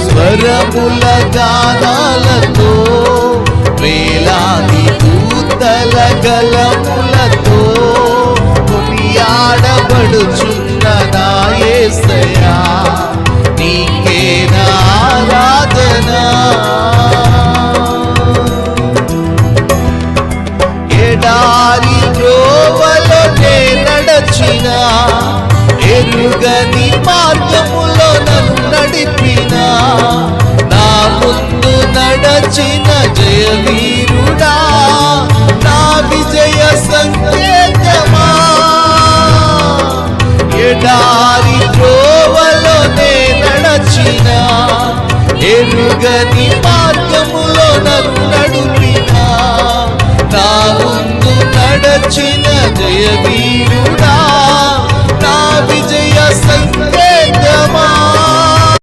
స్వరముల గానాలతో వేలాది దూతల గలములతో కొనియాడబడుచున్న నా యేసయ్యా నీకే నా ఆరాధన. ఎడారి త్రోవలో నే నడచిన ఎరుగని మార్గములో నన్ను నడిపిన నా ముందు నడచిన జయవీరుడా నా విజయ సంకేతమా. ఎడారి త్రోవలో నే నడచిన ఎరుగని మార్గములో నన్ను నడిపిన నా ముందు నడచిన జయవీరుడా